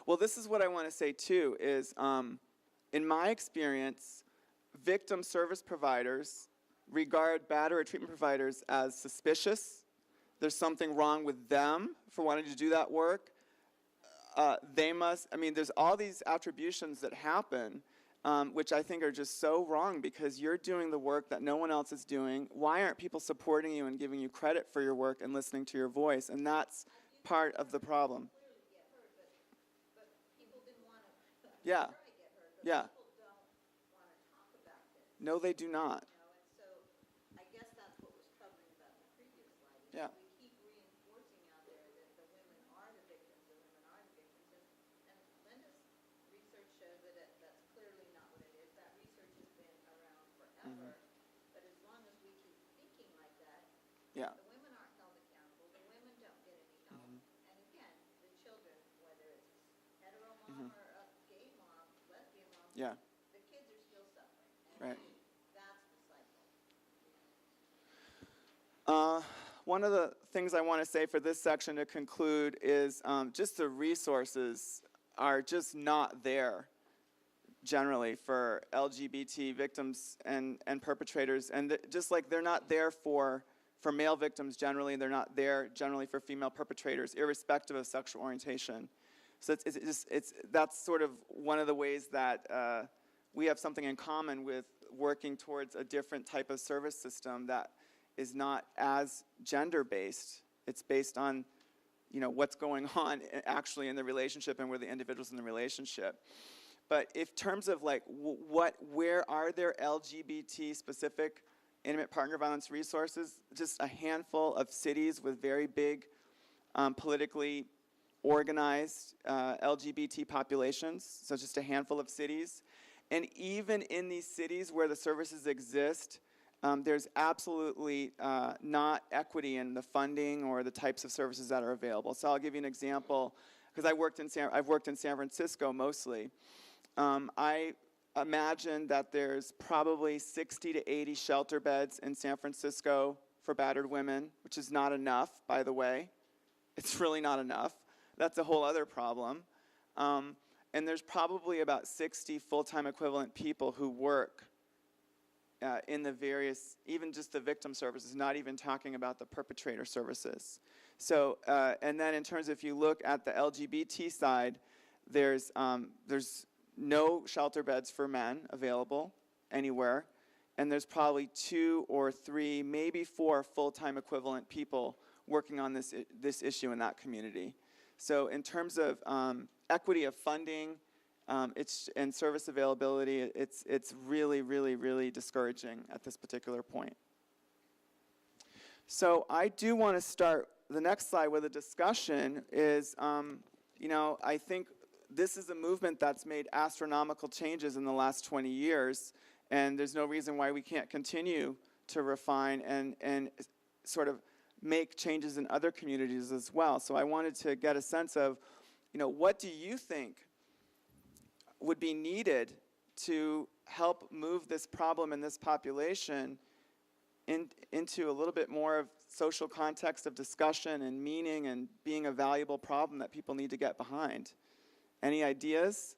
Well, this is what I want to say too, is in my experience, victim service providers regard battered treatment providers as suspicious. There's something wrong with them for wanting to do that work. they must, I mean, there's all these attributions that happen, which I think are just so wrong because you're doing the work that no one else is doing. Why aren't people supporting you and giving you credit for your work and listening to your voice? And that's part of the problem. Clearly get heard, but people didn't want to, Yeah. sure I get heard, but Yeah. people don't want to talk about this, No, they do not. you know, and so I guess that's what was troubling about the previous slide. is Yeah. that we keep reinforcing out there that the women are the victims, the women are the victims, and Linda's research shows that that's clearly not what it is. That research has been around forever, but as long as we keep thinking like that, Yeah. the women aren't held accountable, the women don't get any help. And again, the children, whether it's hetero mom or a gay mom, lesbian mom, Yeah. the kids are still suffering. Right. That's the cycle. One of the things I want to say for this section to conclude is just the resources are just not there generally for LGBT victims and perpetrators. And just like they're not there for male victims generally, they're not there generally for female perpetrators, irrespective of sexual orientation. So that's sort of one of the ways that we have something in common with working towards a different type of service system that is not as gender-based. It's based on, you know, what's going on actually in the relationship and where the individuals in the relationship. But if terms of like where are there LGBT-specific intimate partner violence resources? Just a handful of cities with very big politically organized LGBT populations, so just a handful of cities. And even in these cities where the services exist, there's absolutely not equity in the funding or the types of services that are available. So I'll give you an example, because I've worked in San Francisco mostly. I imagine that there's probably 60 to 80 shelter beds in San Francisco for battered women, which is not enough, by the way. It's really not enough. That's a whole other problem. And there's probably about 60 full-time equivalent people who work in the various, even just the victim services, not even talking about the perpetrator services. So, and then in terms of if you look at the LGBT side, there's no shelter beds for men available anywhere, and there's probably 2 or 3, maybe 4 full-time equivalent people working on this issue in that community. So in terms of equity of funding, and service availability, it's really, really, really discouraging at this particular point. So I do want to start the next slide with a discussion is, you know, I think this is a movement that's made astronomical changes in the last 20 years, and there's no reason why we can't continue to refine and sort of make changes in other communities as well. So I wanted to get a sense of, you know, what do you think would be needed to help move this problem and this population into a little bit more of social context of discussion and meaning and being a valuable problem that people need to get behind. Any ideas?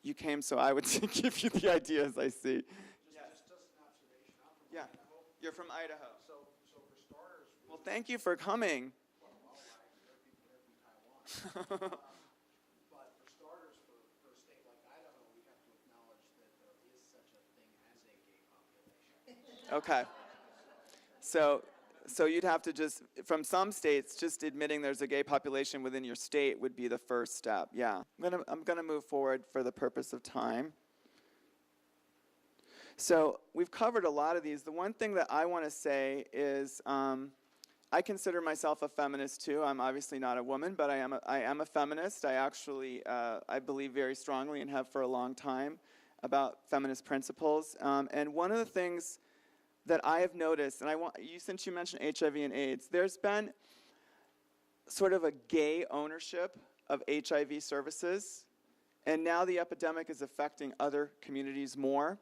You came so I would give you the ideas, I see. Just an observation. I'm from Yeah, Idaho. you're from Idaho. So for starters, Well, thank you for coming. there are people here from Taiwan. But for starters, for a state like Idaho, we have to acknowledge that there is such a thing as a gay population. Okay. So you'd have to just, from some states, just admitting there's a gay population within your state would be the first step. Yeah. I'm gonna move forward for the purpose of time. So we've covered a lot of these. The one thing that I want to say is I consider myself a feminist too. I'm obviously not a woman, but I am a feminist. I actually I believe very strongly and have for a long time about feminist principles. And one of the things that I have noticed, and since you mentioned HIV and AIDS, there's been sort of a gay ownership of HIV services, and now the epidemic is affecting other communities more.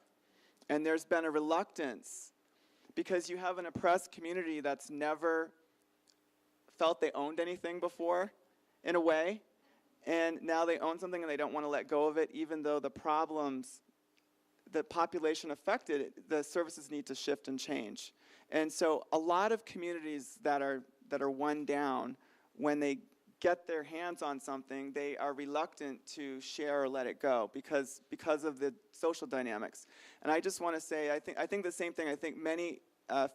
And there's been a reluctance because you have an oppressed community that's never felt they owned anything before, in a way, and now they own something and they don't want to let go of it, even though the problems, the population affected, the services need to shift and change. And so a lot of communities that are that are one down, when they get their hands on something, they are reluctant to share or let it go because of the social dynamics. And I just want to say, I think the same thing. I think many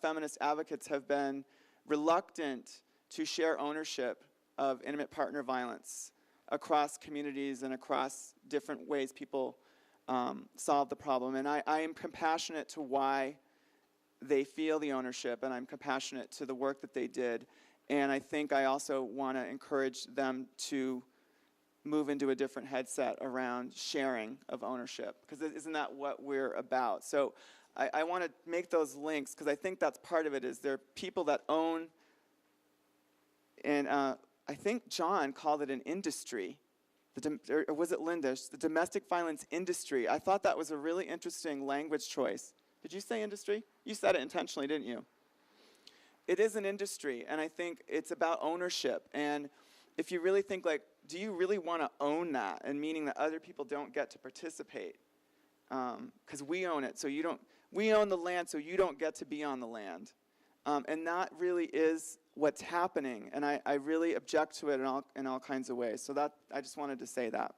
feminist advocates have been reluctant to share ownership of intimate partner violence across communities and across different ways people solve the problem. And I am compassionate to why they feel the ownership, and I'm compassionate to the work that they did. And I think I also want to encourage them to move into a different headset around sharing of ownership, because isn't that what we're about? So I want to make those links, because I think that's part of it, is there are people that own, and I think John called it an industry, or was it Linda? The domestic violence industry. I thought that was a really interesting language choice. Did you say industry? You said it intentionally, didn't you? It is an industry, and I think it's about ownership. And if you really think, like, do you really want to own that, and meaning that other people don't get to participate? Because we own it, so you don't. We own the land, so you don't get to be on the land. And that really is what's happening, and I really object to it in all kinds of ways. So that I just wanted to say that.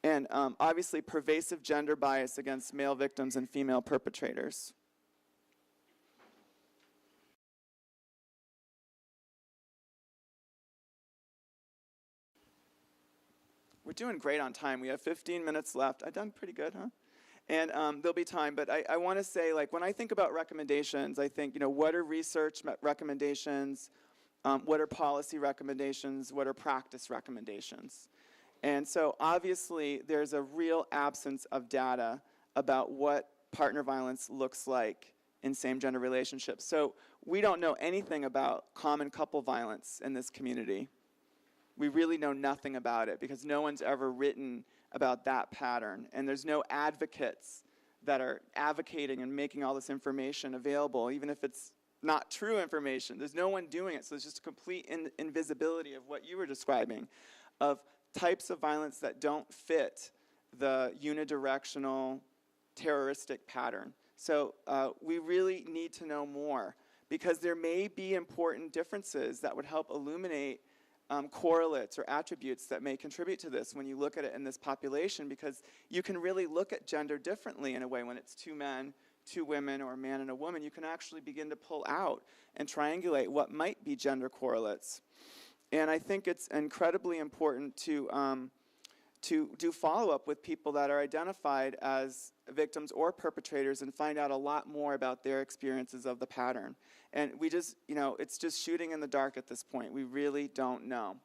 And obviously, pervasive gender bias against male victims and female perpetrators. We're doing great on time. We have 15 minutes left. I've done pretty good, huh? And there'll be time, but I want to say, like, when I think about recommendations, I think, what are research recommendations? What are policy recommendations? What are practice recommendations? And so, obviously, there's a real absence of data about what partner violence looks like in same-gender relationships. So we don't know anything about common couple violence in this community. We really know nothing about it because no one's ever written about that pattern. And there's no advocates that are advocating and making all this information available, even if it's not true information. There's no one doing it, so there's just a complete invisibility of what you were describing, of types of violence that don't fit the unidirectional terroristic pattern. So we really need to know more, because there may be important differences that would help illuminate correlates or attributes that may contribute to this when you look at it in this population, because you can really look at gender differently in a way. When it's two men, two women, or a man and a woman, you can actually begin to pull out and triangulate what might be gender correlates. And I think it's incredibly important to do follow-up with people that are identified as victims or perpetrators and find out a lot more about their experiences of the pattern. And we just, it's just shooting in the dark at this point. We really don't know.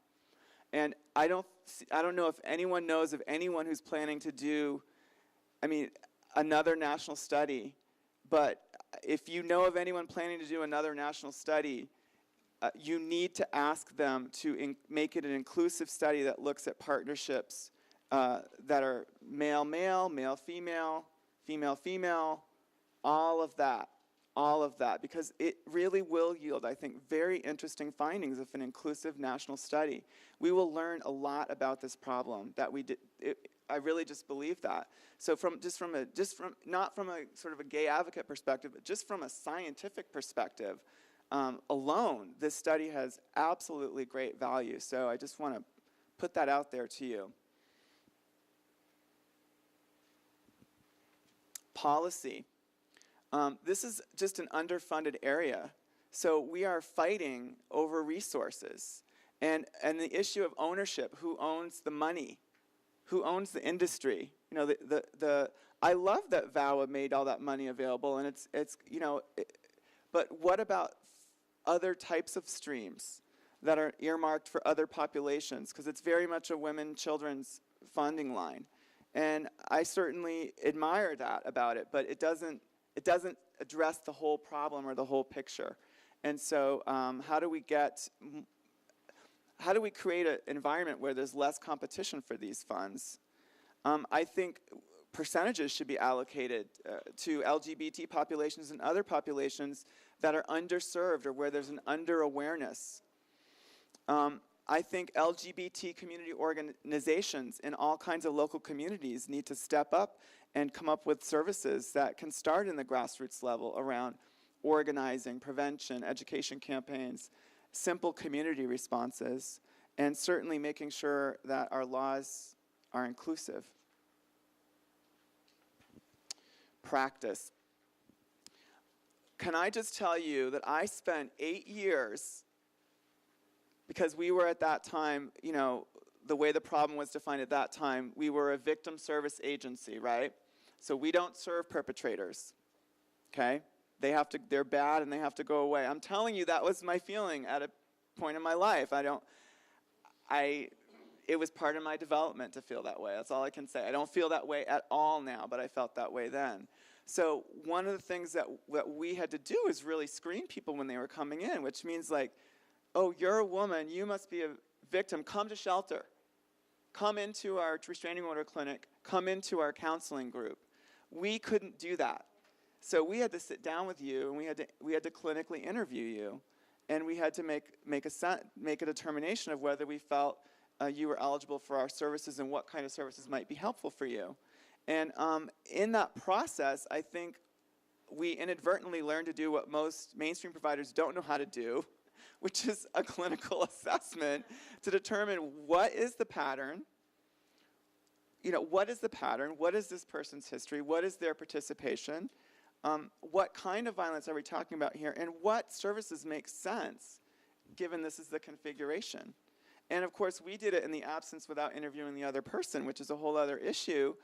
And I don't know if anyone knows of anyone who's planning to do, another national study. But if you know of anyone planning to do another national study, you need to ask them to make it an inclusive study that looks at partnerships that are male-male, male-female, female-female, all of that, because it really will yield, I think, very interesting findings of an inclusive national study. We will learn a lot about this problem that we did. I really just believe that. So not from a sort of a gay advocate perspective, but just from a scientific perspective alone, this study has absolutely great value. So I just want to put that out there to you. Policy. This is just an underfunded area. So we are fighting over resources. And the issue of ownership, who owns the money? Who owns the industry? I love that VAWA made all that money available, and but what about other types of streams that are earmarked for other populations? Because it's very much a women, children's funding line. And I certainly admire that about it, but it doesn't address the whole problem or the whole picture. And so how do we create an environment where there's less competition for these funds? I think percentages should be allocated to LGBT populations and other populations that are underserved or where there's an under-awareness. I think LGBT community organizations in all kinds of local communities need to step up and come up with services that can start in the grassroots level around organizing, prevention, education campaigns, simple community responses, and certainly making sure that our laws are inclusive. Practice. Can I just tell you that I spent 8 years, because we were at that time, the way the problem was defined at that time, we were a victim service agency, right? So we don't serve perpetrators, okay? They're bad and they have to go away. I'm telling you, that was my feeling at a point in my life. It was part of my development to feel that way. That's all I can say. I don't feel that way at all now, but I felt that way then. So one of the things that we had to do is really screen people when they were coming in, which means like, oh, you're a woman, you must be a victim, come to shelter. Come into our restraining order clinic, come into our counseling group. We couldn't do that. So we had to sit down with you, and we had to clinically interview you, and we had to make a determination of whether we felt you were eligible for our services and what kind of services might be helpful for you. And in that process, I think we inadvertently learned to do what most mainstream providers don't know how to do, which is a clinical assessment to determine what is the pattern, what is the pattern, what is this person's history, what is their participation, what kind of violence are we talking about here, and what services make sense given this is the configuration. And of course, we did it in the absence without interviewing the other person, which is a whole other issue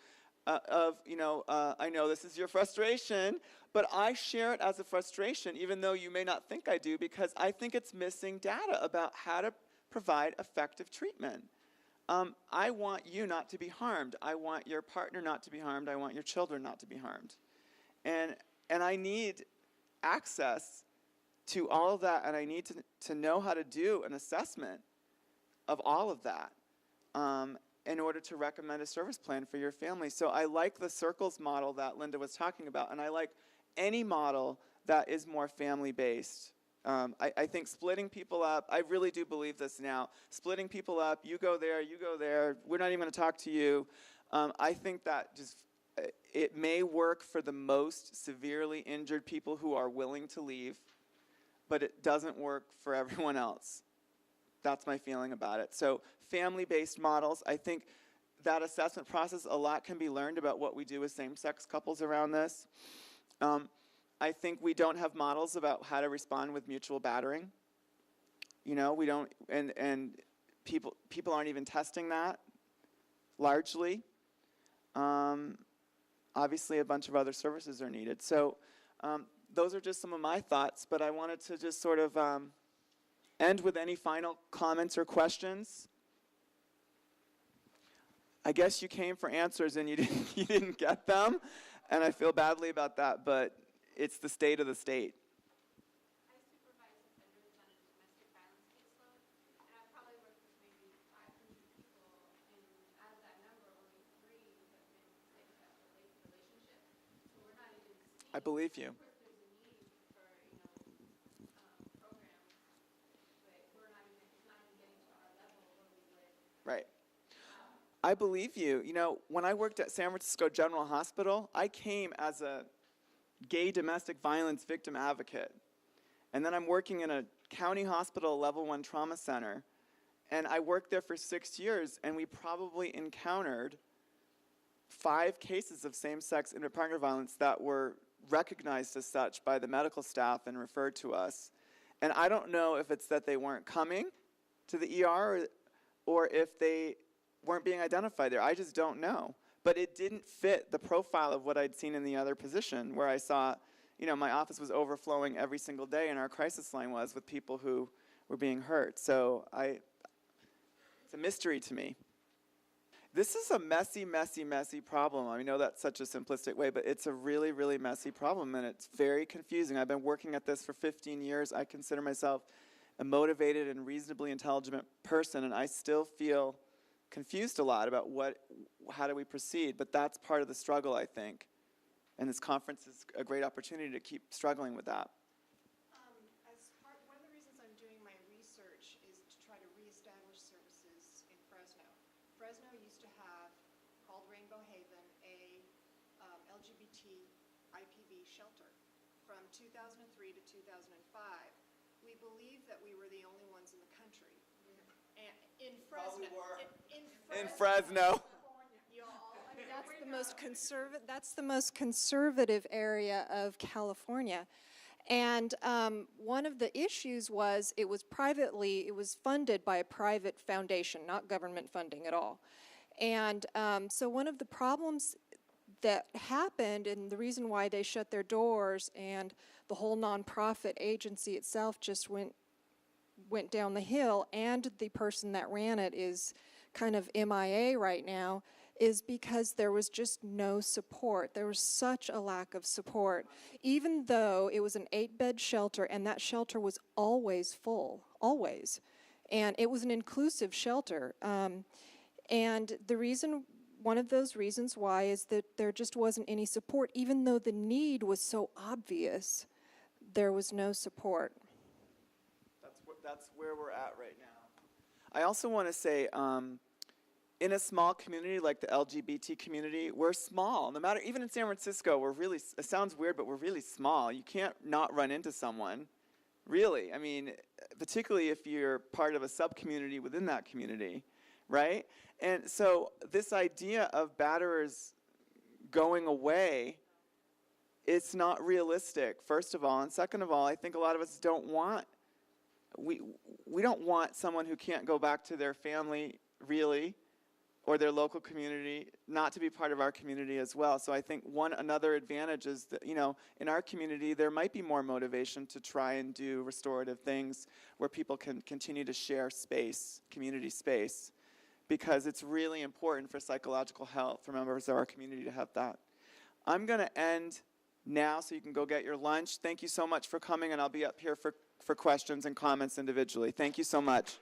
I know this is your frustration, but I share it as a frustration, even though you may not think I do, because I think it's missing data about how to provide effective treatment. I want you not to be harmed. I want your partner not to be harmed. I want your children not to be harmed. And I need access to all of that, and I need to know how to do an assessment of all of that in order to recommend a service plan for your family. So I like the circles model that Linda was talking about, and I like any model that is more family-based. I think splitting people up, I really do believe this now, splitting people up, you go there, we're not even going to talk to you. I think that it may work for the most severely injured people who are willing to leave, but it doesn't work for everyone else. That's my feeling about it. So family-based models, I think that assessment process, a lot can be learned about what we do with same-sex couples around this. I think we don't have models about how to respond with mutual battering. We don't, and people aren't even testing that, largely. Obviously, a bunch of other services are needed. So those are just some of my thoughts, but I wanted to just sort of end with any final comments or questions. I guess you came for answers and you didn't get them, and I feel badly about that, but it's the state of the state. I supervise offenders on a domestic violence caseload, and I've probably worked with maybe 500 people, and out of that number, only 3 have been same-sex relationship. So we're not even seeing. I believe you. Of course, there's a need for programs, but we're not even. It's not even getting to our level where we would. Right. I believe you. When I worked at San Francisco General Hospital, I came as a gay domestic violence victim advocate. And then I'm working in a county hospital level 1 trauma center. And I worked there for 6 years, and we probably encountered 5 cases of same-sex intimate partner violence that were recognized as such by the medical staff and referred to us. And I don't know if it's that they weren't coming to the ER or if they weren't being identified there. I just don't know. But it didn't fit the profile of what I'd seen in the other position, where I saw, my office was overflowing every single day, and our crisis line was with people who were being hurt. So it's a mystery to me. This is a messy, messy, messy problem. I know that's such a simplistic way, but it's a really, really messy problem, and it's very confusing. I've been working at this for 15 years. I consider myself a motivated and reasonably intelligent person, and I still feel confused a lot about how do we proceed, but that's part of the struggle, I think. And this conference is a great opportunity to keep struggling with that. One of the reasons I'm doing my research is to try to reestablish services in Fresno. Fresno used to have, called Rainbow Haven, a LGBT IPV shelter. from 2003 to 2005, we believed that we were the only ones in the country. And in Fresno. In Fresno. That's the most conservative area of California. And one of the issues was it was funded by a private foundation, not government funding at all. And so one of the problems that happened, and the reason why they shut their doors and the whole nonprofit agency itself just went down the hill, and the person that ran it is kind of MIA right now, is because there was just no support. There was such a lack of support, even though it was an 8-bed shelter, and that shelter was always full, always. And it was an inclusive shelter. And one of those reasons why is that there just wasn't any support. Even though the need was so obvious, there was no support. That's where we're at right now. I also want to say, in a small community like the LGBT community, we're small. No matter, even in San Francisco, we're really, it sounds weird, but we're really small. You can't not run into someone, really. I mean, particularly if you're part of a sub-community within that community, right? And so this idea of batterers going away, it's not realistic, first of all. And second of all, I think a lot of us don't want, we don't want someone who can't go back to their family, really, or their local community, not to be part of our community as well. So I think another advantage is that, you know, in our community, there might be more motivation to try and do restorative things where people can continue to share space, community space, because it's really important for psychological health for members of our community to have that. I'm going to end now so you can go get your lunch. Thank you so much for coming, and I'll be up here for questions and comments individually. Thank you so much.